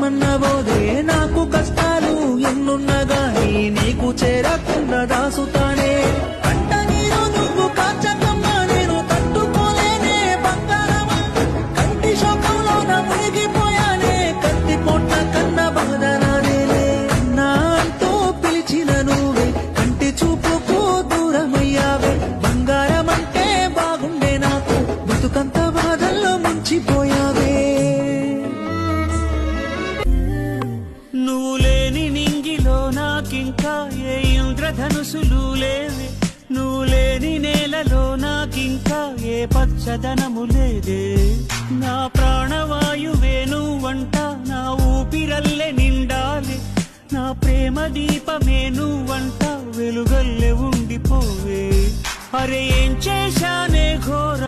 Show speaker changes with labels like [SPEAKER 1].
[SPEAKER 1] అన్నబోదే నాకు కష్టాలు ఎన్నున్నా గాని నీకు చేరకుండా దాసుతానే కంట నీరు నువ్వు కాచకమ్మా నేను తట్టుకోలేనే బంగారమా కంటి శోకంలోన మునిగిపోయానే కత్తి పొట్ట కన్న బాధ నాదేలే నా అంటూ పిలిచిన నువ్వే కంటి చూపుకు దూరమయ్యావే బంగారం అంటే బాగుండే నాకు బతుకంత బాధల్లో ముంచిపోయావే నువ్వు లేని నింగిలో నాకింకా ఏ ఇంద్రధనుసులు లేవే నువ్వు లేని నేలలో నాకింకా ఏ పచ్చదనము లేదే నా ప్రాణవాయువే నువ్వంట నా ఊపిరల్లే నిండాలి నా ప్రేమ దీపమే నువ్వంట వెలుగల్లే ఉండిపోవే అరే ఏం చేశానే ఘోర